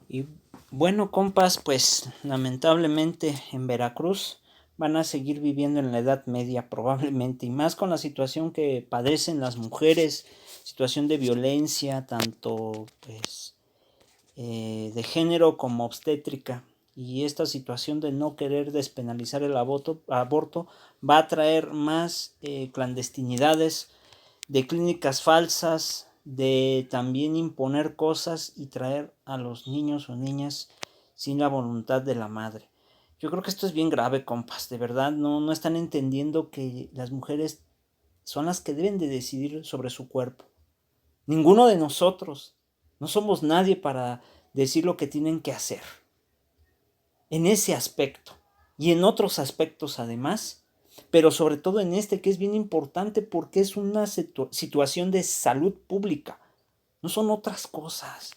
Y bueno, compas, pues lamentablemente en Veracruz van a seguir viviendo en la Edad Media probablemente, y más con la situación que padecen las mujeres, situación de violencia, tanto de género como obstétrica. Y esta situación de no querer despenalizar el aborto va a traer más clandestinidades, de clínicas falsas, de también imponer cosas y traer a los niños o niñas sin la voluntad de la madre. Yo creo que esto es bien grave, compas. De verdad, no están entendiendo que las mujeres son las que deben de decidir sobre su cuerpo. Ninguno de nosotros. No somos nadie para decir lo que tienen que hacer. En ese aspecto y en otros aspectos además, pero sobre todo en este que es bien importante porque es una situación de salud pública. No son otras cosas.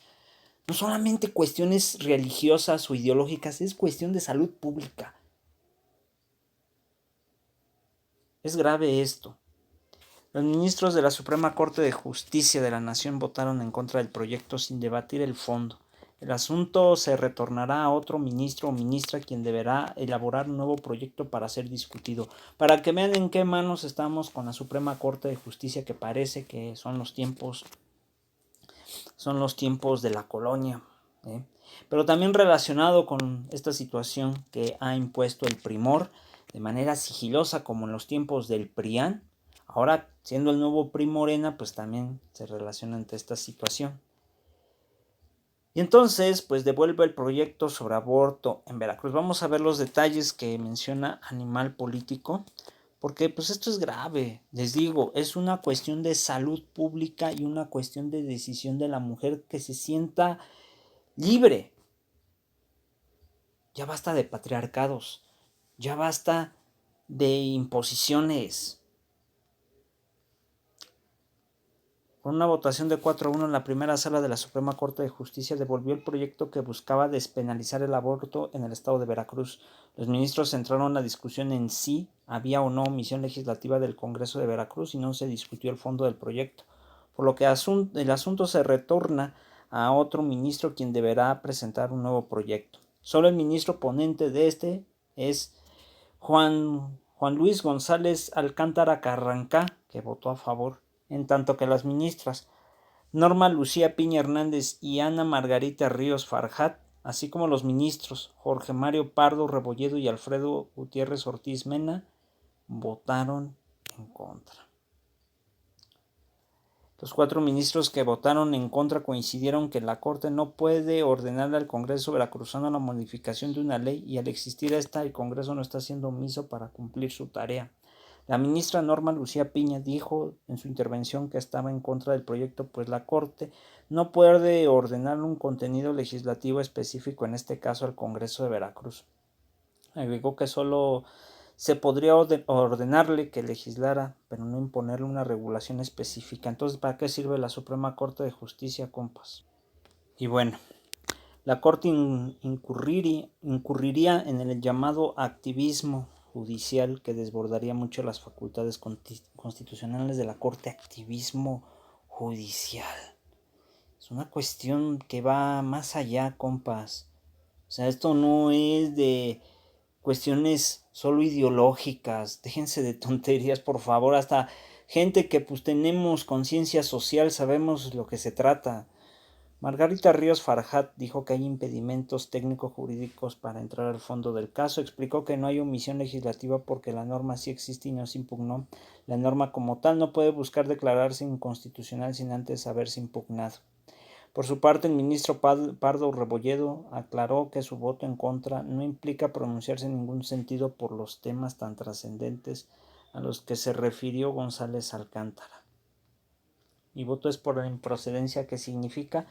No solamente cuestiones religiosas o ideológicas, es cuestión de salud pública. Es grave esto. Los ministros de la Suprema Corte de Justicia de la Nación votaron en contra del proyecto sin debatir el fondo. El asunto se retornará a otro ministro o ministra quien deberá elaborar un nuevo proyecto para ser discutido. Para que vean en qué manos estamos con la Suprema Corte de Justicia, que parece que son los tiempos de la colonia. Pero también relacionado con esta situación que ha impuesto el primor de manera sigilosa como en los tiempos del PRIAN, ahora siendo el nuevo PRI Morena, pues también se relaciona ante esta situación. Y entonces, pues devuelve el proyecto sobre aborto en Veracruz. Vamos a ver los detalles que menciona Animal Político, porque pues esto es grave. Les digo, es una cuestión de salud pública y una cuestión de decisión de la mujer que se sienta libre. Ya basta de patriarcados, ya basta de imposiciones. Con una votación de 4-1 en la primera sala de la Suprema Corte de Justicia devolvió el proyecto que buscaba despenalizar el aborto en el estado de Veracruz. Los ministros centraron la discusión en si había o no omisión legislativa del Congreso de Veracruz y no se discutió el fondo del proyecto, por lo que el asunto se retorna a otro ministro quien deberá presentar un nuevo proyecto. Solo el ministro ponente de este es Juan Luis González Alcántara Carrancá, que votó a favor, en tanto que las ministras Norma Lucía Piña Hernández y Ana Margarita Ríos Farjat, así como los ministros Jorge Mario Pardo Rebolledo y Alfredo Gutiérrez Ortiz Mena, votaron en contra. Los 4 ministros que votaron en contra coincidieron que la Corte no puede ordenarle al Congreso veracruzano la modificación de una ley y al existir esta, el Congreso no está siendo omiso para cumplir su tarea. La ministra Norma Lucía Piña dijo en su intervención que estaba en contra del proyecto, pues la Corte no puede ordenar un contenido legislativo específico, en este caso al Congreso de Veracruz. Agregó que solo se podría ordenarle que legislara, pero no imponerle una regulación específica. Entonces, ¿para qué sirve la Suprema Corte de Justicia, compas? Y bueno, la Corte incurriría en el llamado activismo judicial que desbordaría mucho las facultades constitucionales de la Corte. Activismo judicial. Es una cuestión que va más allá, compas. O sea, esto no es de cuestiones solo ideológicas. Déjense de tonterías, por favor. Hasta gente que pues tenemos conciencia social sabemos lo que se trata. Margarita Ríos Farjat dijo que hay impedimentos técnico-jurídicos para entrar al fondo del caso. Explicó que no hay omisión legislativa porque la norma sí existe y no se impugnó. La norma como tal no puede buscar declararse inconstitucional sin antes haberse impugnado. Por su parte, el ministro Pardo Rebolledo aclaró que su voto en contra no implica pronunciarse en ningún sentido por los temas tan trascendentes a los que se refirió González Alcántara. Mi voto es por la improcedencia, que significa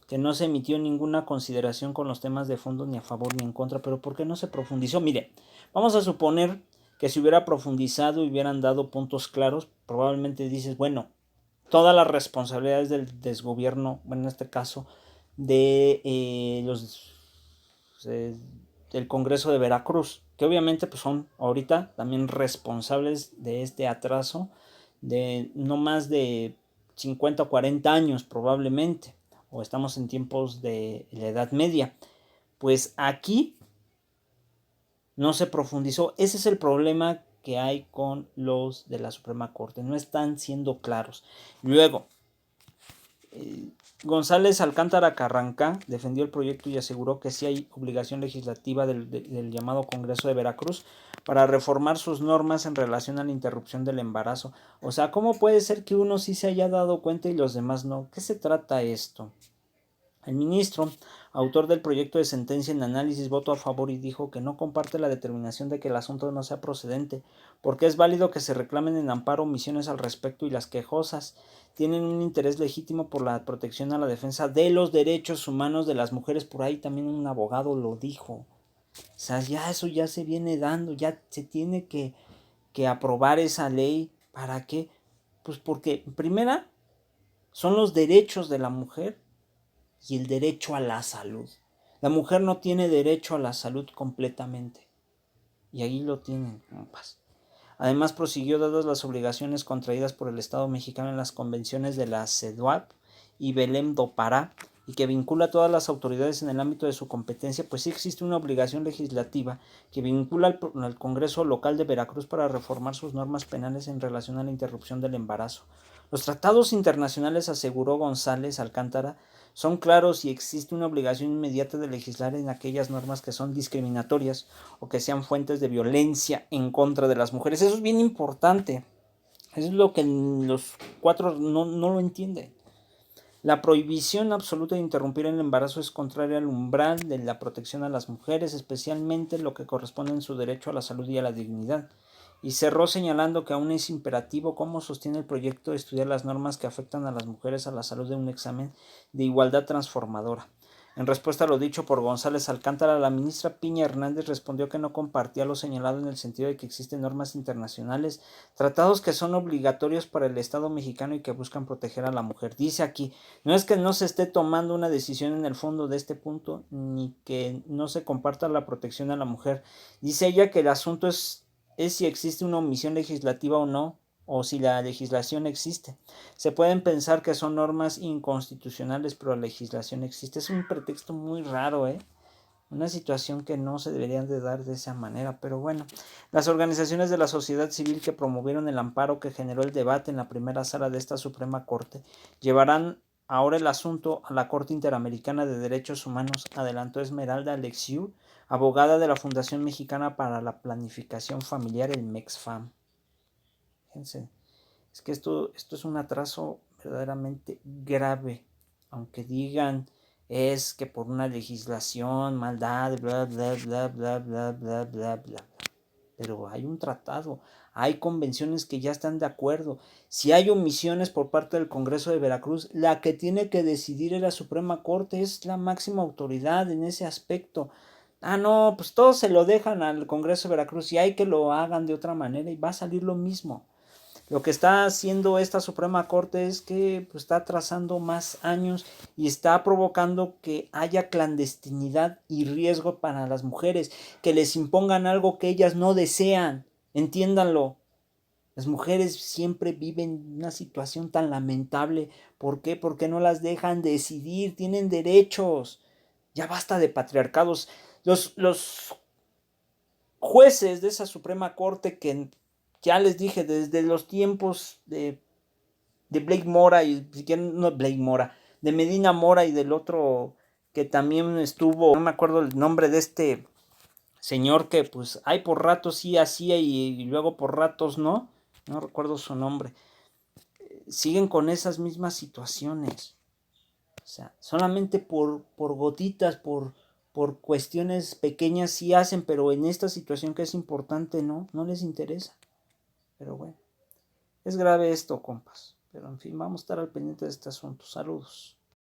que no se emitió ninguna consideración con los temas de fondo ni a favor ni en contra. Pero ¿por qué no se profundizó? Mire, vamos a suponer que se hubiera profundizado y hubieran dado puntos claros. Probablemente dices, bueno, todas las responsabilidades del desgobierno, bueno, en este caso de del Congreso de Veracruz, que obviamente pues son ahorita también responsables de este atraso de no más de 50 o 40 años probablemente, o estamos en tiempos de la Edad Media. Pues aquí no se profundizó. Ese es el problema que hay con los de la Suprema Corte. No están siendo claros. Luego, González Alcántara Carrancá defendió el proyecto y aseguró que sí hay obligación legislativa del llamado Congreso de Veracruz para reformar sus normas en relación a la interrupción del embarazo. O sea, ¿cómo puede ser que uno sí se haya dado cuenta y los demás no? ¿Qué se trata esto? El ministro, autor del proyecto de sentencia en análisis, votó a favor y dijo que no comparte la determinación de que el asunto no sea procedente, porque es válido que se reclamen en amparo omisiones al respecto y las quejosas tienen un interés legítimo por la protección a la defensa de los derechos humanos de las mujeres. Por ahí también un abogado lo dijo. O sea, ya eso ya se viene dando, ya se tiene que aprobar esa ley. ¿Para qué? Pues porque, primera, son los derechos de la mujer y el derecho a la salud. La mujer no tiene derecho a la salud completamente. Y ahí lo tienen, compas. Además, prosiguió dadas las obligaciones contraídas por el Estado mexicano en las convenciones de la CEDUAP y Belém do Pará, y que vincula a todas las autoridades en el ámbito de su competencia, pues sí existe una obligación legislativa que vincula al Congreso local de Veracruz para reformar sus normas penales en relación a la interrupción del embarazo. Los tratados internacionales, aseguró González Alcántara, son claros y existe una obligación inmediata de legislar en aquellas normas que son discriminatorias o que sean fuentes de violencia en contra de las mujeres. Eso es bien importante. Eso es lo que los cuatro no lo entienden. La prohibición absoluta de interrumpir el embarazo es contraria al umbral de la protección a las mujeres, especialmente lo que corresponde en su derecho a la salud y a la dignidad. Y cerró señalando que aún es imperativo, como sostiene el proyecto, estudiar las normas que afectan a las mujeres a la salud de un examen de igualdad transformadora. En respuesta a lo dicho por González Alcántara, la ministra Piña Hernández respondió que no compartía lo señalado en el sentido de que existen normas internacionales, tratados que son obligatorios para el Estado mexicano y que buscan proteger a la mujer. Dice aquí, no es que no se esté tomando una decisión en el fondo de este punto, ni que no se comparta la protección a la mujer. Dice ella que el asunto es si existe una omisión legislativa o no, o si la legislación existe. Se pueden pensar que son normas inconstitucionales, pero la legislación existe. Es un pretexto muy raro, una situación que no se debería de dar de esa manera, pero bueno. Las organizaciones de la sociedad civil que promovieron el amparo que generó el debate en la primera sala de esta Suprema Corte llevarán ahora el asunto a la Corte Interamericana de Derechos Humanos, adelantó Esmeralda Alexiu, abogada de la Fundación Mexicana para la Planificación Familiar, el MEXFAM. Fíjense, es que esto es un atraso verdaderamente grave, aunque digan es que por una legislación, maldad, bla, bla, bla, bla, bla, bla, bla, bla. Pero hay un tratado, hay convenciones que ya están de acuerdo. Si hay omisiones por parte del Congreso de Veracruz, la que tiene que decidir es la Suprema Corte, es la máxima autoridad en ese aspecto. Ah, no, pues todos se lo dejan al Congreso de Veracruz y hay que lo hagan de otra manera y va a salir lo mismo. Lo que está haciendo esta Suprema Corte es que pues, está trazando más años y está provocando que haya clandestinidad y riesgo para las mujeres, que les impongan algo que ellas no desean. Entiéndanlo. Las mujeres siempre viven una situación tan lamentable. ¿Por qué? Porque no las dejan decidir, tienen derechos. Ya basta de patriarcados. Los jueces de esa Suprema Corte que ya les dije, desde los tiempos de Blake Mora y no Blake Mora, de Medina Mora y del otro que también estuvo, no me acuerdo el nombre de este señor que pues hay por ratos sí hacía y luego por ratos no recuerdo su nombre, siguen con esas mismas situaciones. O sea, solamente por gotitas, por cuestiones pequeñas sí hacen, pero en esta situación que es importante no les interesa. Pero bueno, es grave esto, compas. Pero en fin, vamos a estar al pendiente de este asunto. Saludos.